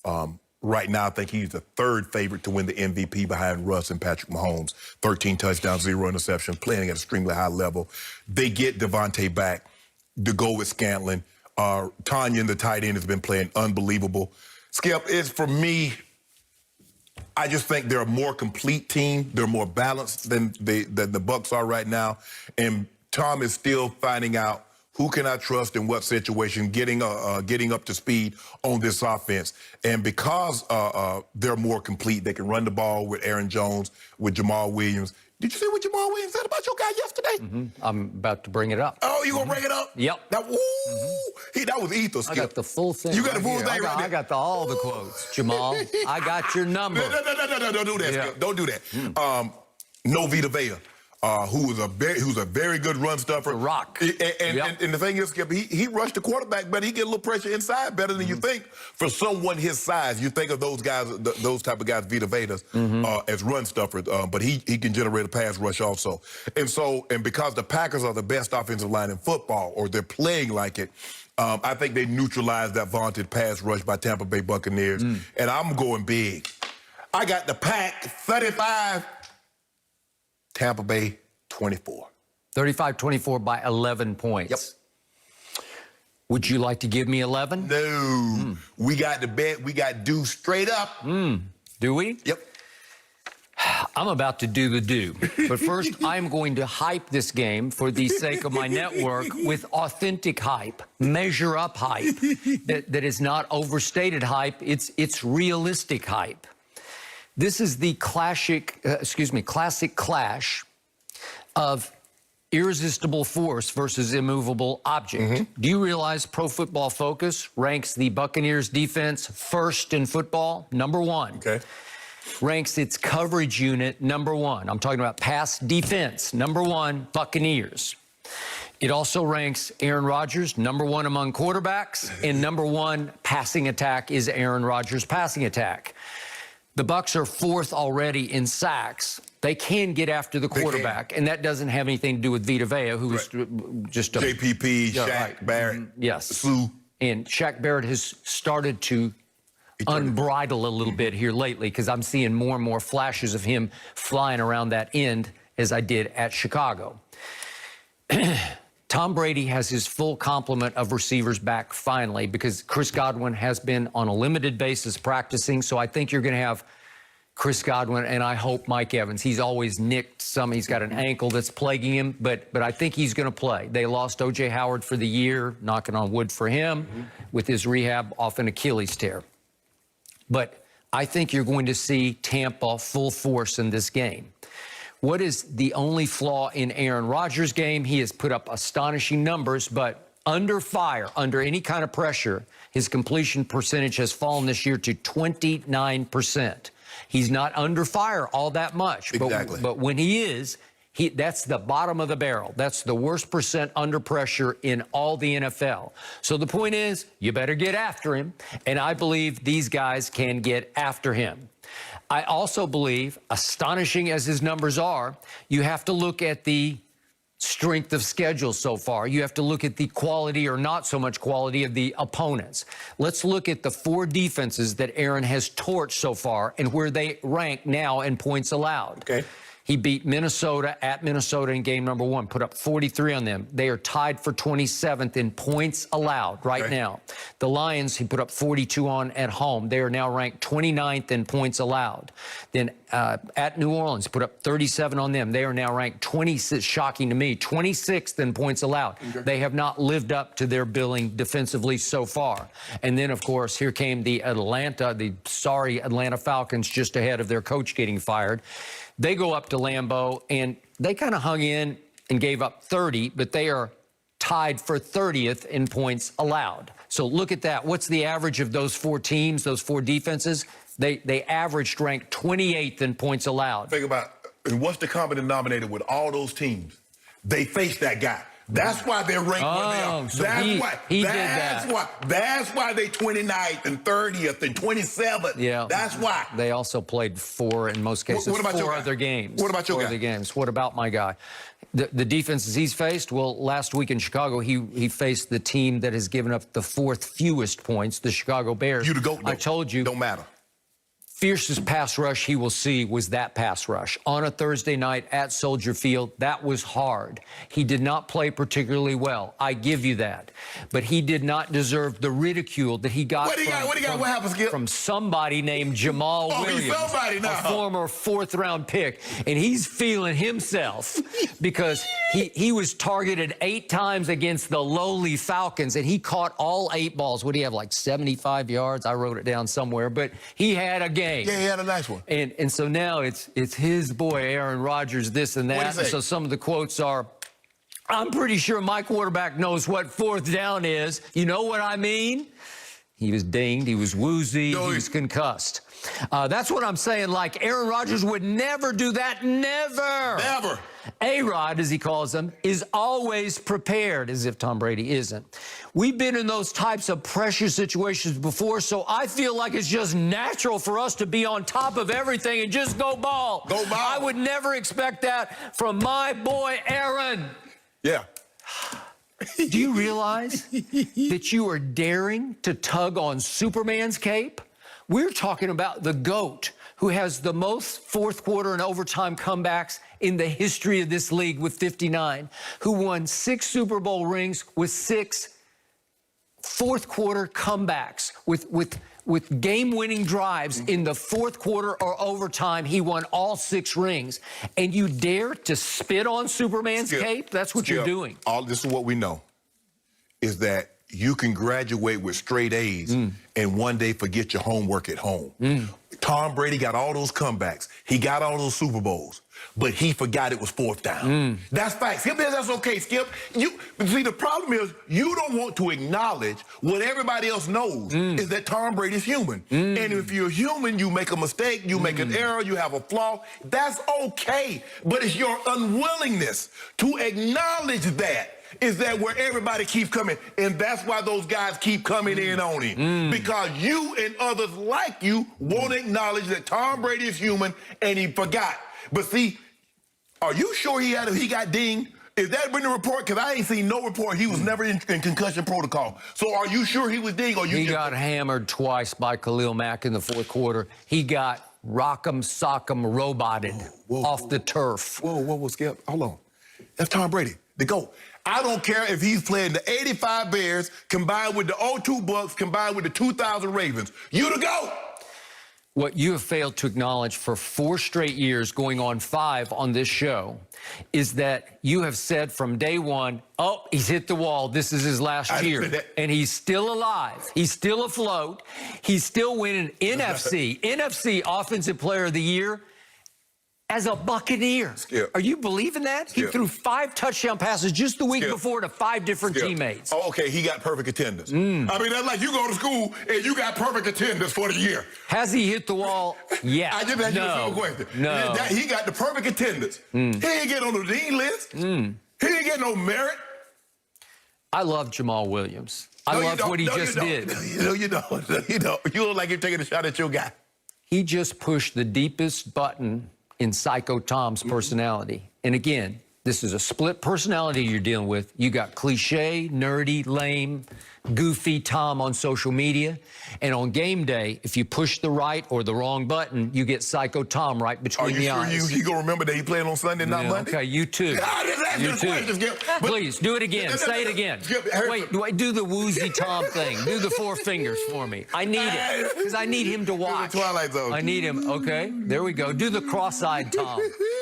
Right now, I think he's the third favorite to win the MVP behind Russ and Patrick Mahomes. 13 touchdowns, 0 interception, playing at an extremely high level. They get Devontae back to go with Scantlin. Tanya, the tight end, has been playing unbelievable. Skip, is for me, I just think they're a more complete team. They're more balanced than the Bucs are right now. And Tom is still finding out who can I trust in what situation, getting up to speed on this offense. And because they're more complete, they can run the ball with Aaron Jones, with Jamal Williams. Did you see what Jamal Williams said about your guy yesterday? I'm about to bring it up. Oh, you gonna bring it up? Yep. That was ether, Skip. I got the full thing. You got right the full here. thing right there. I got all the quotes. Jamal, I got your number. No, don't do that, Skip. Don't do that. No Vita Vea. Who's a very good run stuffer. The rock. And the thing is, Skip, he rushed the quarterback better. He get a little pressure inside better than you think. For someone his size, you think of those guys, those type of guys, Vita Veas, as run stuffers. But he can generate a pass rush also. And because the Packers are the best offensive line in football, or they're playing like it, I think they neutralized that vaunted pass rush by Tampa Bay Buccaneers. And I'm going big. I got the Pack 35. Tampa Bay, 24. 35-24 by 11 points. Yep. Would you like to give me 11? No. We got the bet. We got do straight up. Do we? Yep. I'm about to do the do. But first, I'm going to hype this game for the sake of my network with authentic hype, measure up hype, that is not overstated hype. It's realistic hype. This is the classic clash of irresistible force versus immovable object. Do you realize Pro Football Focus ranks the Buccaneers defense first in football, #1? Okay. Ranks its coverage unit #1. I'm talking about pass defense, #1, Buccaneers. It also ranks Aaron Rodgers #1 among quarterbacks, and #1 passing attack is Aaron Rodgers' passing attack. The Bucs are 4th already in sacks. They can get after the quarterback, and that doesn't have anything to do with Vita Vea, who was just a... JPP, Shaq Barrett, yes. Sue. And Shaq Barrett has started to unbridle a little bit here lately, because I'm seeing more and more flashes of him flying around that end as I did at Chicago. Tom Brady has his full complement of receivers back finally, because Chris Godwin has been on a limited basis practicing. So I think you're going to have Chris Godwin, and I hope Mike Evans. He's always nicked some. He's got an ankle that's plaguing him, but I think he's going to play. They lost O.J. Howard for the year, knocking on wood for him, with his rehab off an Achilles tear. But I think you're going to see Tampa full force in this game. What is the only flaw in Aaron Rodgers' game? He has put up astonishing numbers, but under fire, under any kind of pressure, his completion percentage has fallen this year to 29%. He's not under fire all that much. Exactly. But when he is, that's the bottom of the barrel. That's the worst percent under pressure in all the NFL. So the point is, you better get after him, and I believe these guys can get after him. I also believe, astonishing as his numbers are, you have to look at the strength of schedule so far. You have to look at the quality or not so much quality of the opponents. Let's look at the 4 defenses that Aaron has torched so far and where they rank now in points allowed. Okay. He beat Minnesota at Minnesota in game #1, put up 43 on them. They are tied for 27th in points allowed right now. The Lions, he put up 42 on at home. They are now ranked 29th in points allowed. Then at New Orleans, put up 37 on them. They are now ranked 26, shocking to me, 26th in points allowed. They have not lived up to their billing defensively so far. And then, of course, here came the sorry Atlanta Falcons, just ahead of their coach getting fired. They go up to Lambeau, and they kind of hung in and gave up 30, but they are tied for 30th in points allowed. So look at that. What's the average of those 4 teams, those 4 defenses? They averaged ranked 28th in points allowed. Think about, and what's the common denominator with all those teams? They face that guy. That's why they're ranked where they are. So That's why they 29th and 30th and 27th. Yeah. That's why. They also played 4, in most cases, what about 4 other games. What about your guy? 4 other games. What about my guy? The defenses he's faced, well, last week in Chicago, he faced the team that has given up the 4th fewest points, the Chicago Bears. You to go. I told you. Don't matter. Fiercest pass rush he will see was that pass rush. On a Thursday night at Soldier Field, that was hard. He did not play particularly well. I give you that. But he did not deserve the ridicule that he got, What happened, Skip? from somebody named Jamal Williams, he's somebody now. a former 4th-round pick. And he's feeling himself because he was targeted 8 times against the lowly Falcons, and he caught all 8 balls. What do you have, like 75 yards? I wrote it down somewhere. But he had a game. Yeah, he had a nice one. And so now it's his boy, Aaron Rodgers, this and that. What'd he say? So some of the quotes are, I'm pretty sure my quarterback knows what 4th down is. You know what I mean? He was dinged. He was woozy. He was concussed. That's what I'm saying. Like, Aaron Rodgers would never do that. Never. Never. A-Rod, as he calls him, is always prepared, as if Tom Brady isn't. We've been in those types of pressure situations before, so I feel like it's just natural for us to be on top of everything and just go ball. Go ball. I would never expect that from my boy, Aaron. Yeah. Do you realize that you are daring to tug on Superman's cape? We're talking about the GOAT, who has the most 4th quarter and overtime comebacks in the history of this league with 59, who won 6 Super Bowl rings with 6 4th quarter comebacks, with game-winning drives in the 4th quarter or overtime. He won all 6 rings. And you dare to spit on Superman's cape? That's what you're doing. This is what we know, is that you can graduate with straight A's and one day forget your homework at home. Tom Brady got all those comebacks. He got all those Super Bowls, but he forgot it was 4th down. That's fact. Skip, that's okay, Skip. See, the problem is you don't want to acknowledge what everybody else knows, is that Tom Brady's human. And if you're human, you make a mistake, you make an error, you have a flaw. That's okay. But it's your unwillingness to acknowledge that is that where everybody keeps coming. And that's why those guys keep coming in on him. Because you and others like you won't acknowledge that Tom Brady is human and he forgot. But see, are you sure he got dinged? Is that in the report? Because I ain't seen no report. He was never in concussion protocol. So are you sure he was dinged? Or He got hammered twice by Khalil Mack in the 4th quarter. He got rock'em sock'em roboted off the turf. Whoa, Skip. Hold on. That's Tom Brady, the GOAT. I don't care if he's playing the 85 Bears combined with the 02 Bucs combined with the 2000 Ravens. You the GOAT. What you have failed to acknowledge for 4 straight years, going on 5 on this show, is that you have said from day one, oh, he's hit the wall. This is his last year. And he's still alive. He's still afloat. He's still winning NFC Offensive Player of the Year as a Buccaneer. Skip. Are you believing that? Skip. He threw 5 touchdown passes just the week before to 5 different teammates. Oh, okay, he got perfect attendance. I mean, that's like you go to school and you got perfect attendance for the year. Has he hit the wall? Yeah. I just asked you a simple question. No. He got the perfect attendance. He ain't get on the dean list. He ain't get no merit. I love Jamal Williams. I love what he just did. No, you don't. You look like you're taking a shot at your guy. He just pushed the deepest button in Psycho Tom's personality. And again, this is a split personality you're dealing with. You got cliche, nerdy, lame, goofy Tom on social media. And on game day, if you push the right or the wrong button, you get Psycho Tom right between the eyes. Are you sure you gonna remember that he played on Sunday, not Monday? Okay, you too. You too. Please, do it again. Say it again. Wait, do the woozy Tom thing. Do the 4 fingers for me. I need it, because I need him to watch. The Twilight Zone. I need him. Okay, there we go. Do the cross-eyed Tom.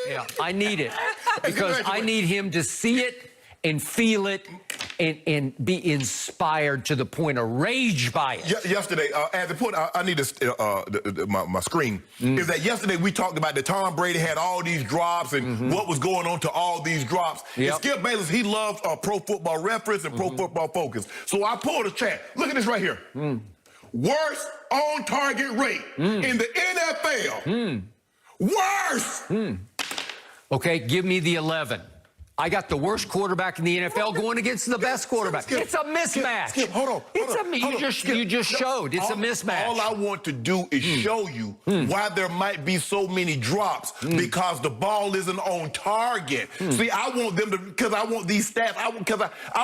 Yeah, I need it, because I need him to see it and feel it and be inspired to the point of rage by it. Yesterday, as I put, I need my screen, is that yesterday we talked about that Tom Brady had all these drops and what was going on to all these drops. And Skip Bayless, he loves Pro Football Reference and Pro Football Focus. So I pulled a chat. Look at this right here. Worst on target rate in the NFL. Worst. Okay, give me the 11. I got the worst quarterback in the NFL going against the best quarterback. Skip, It's a mismatch. Skip, hold on. You just showed it's a mismatch. All I want to do is show you why there might be so many drops because the ball isn't on target. See, I want them to, because I want these stats, I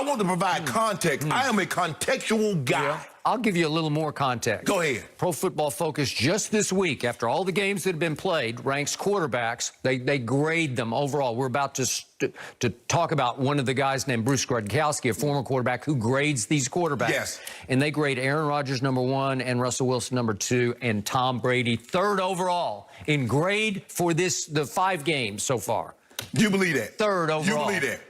want to provide context. I am a contextual guy. Yeah. I'll give you a little more context. Go ahead. Pro Football Focus just this week, after all the games that have been played, ranks quarterbacks. They grade them overall. We're about to talk about one of the guys named Bruce Gradkowski, a former quarterback who grades these quarterbacks. Yes. And they grade Aaron Rodgers #1 and Russell Wilson #2 and Tom Brady 3rd overall in grade for the 5 games so far. You believe that? 3rd overall. You believe that?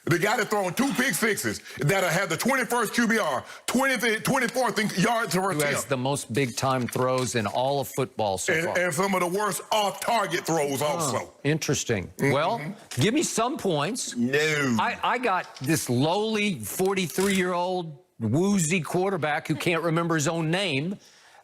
The guy that throwing 2 pick sixes that have the 21st QBR, 24th in yards per Who has attempt. the most big-time throws in all of football so far. And some of the worst off-target throws also. Interesting. Well, give me some points. No. I got this lowly 43-year-old woozy quarterback who can't remember his own name.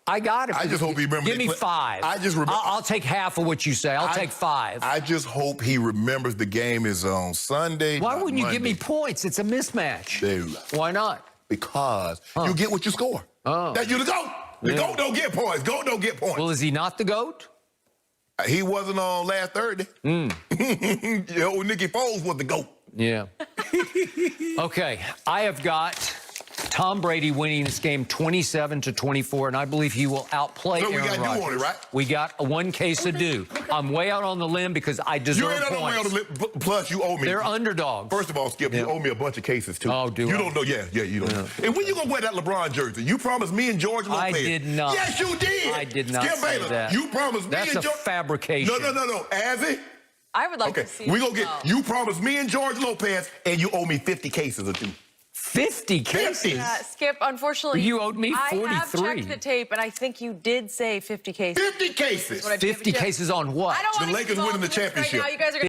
I got it. I just hope he remembers. Give me 5. I just remember. I'll take half of what you say. I'll take 5. I just hope he remembers the game is on Sunday. Why wouldn't you Monday. give me points? It's a mismatch. No. Why not? Because you get what you score. That you the GOAT. The GOAT don't get points. GOAT don't get points. Well, is he not the GOAT? He wasn't on last Thursday. Old Nicky Foles was the GOAT. Yeah. Okay, I have got Tom Brady winning this game 27-24, and I believe he will outplay So we Aaron got Rodgers. due on it, right? We got one case of due. I'm way out on the limb because I You deserve ain't on the way on points. the lip. Plus, you owe me. They're underdogs. First of all, Skip, you owe me a bunch of cases, too. Oh, do You I? don't know. Yeah, you don't know. And when you going to wear that LeBron jersey? You promised me and George Lopez. I did not. Yes, you did. I did not Skip say Baylor, that. you promised me That's and a George. fabrication. No. Azzy? I would like Okay, to see. we gonna get. You promised me and George Lopez, and you owe me 50 cases or 2. 50 cases? Skip, unfortunately, You owed me I have 43. checked the tape, and I think you did say 50 cases. 50 cases. What I did, 50 Jim. cases on what? I don't The wanna get Lakers involved winning the in this right championship. now. You guys are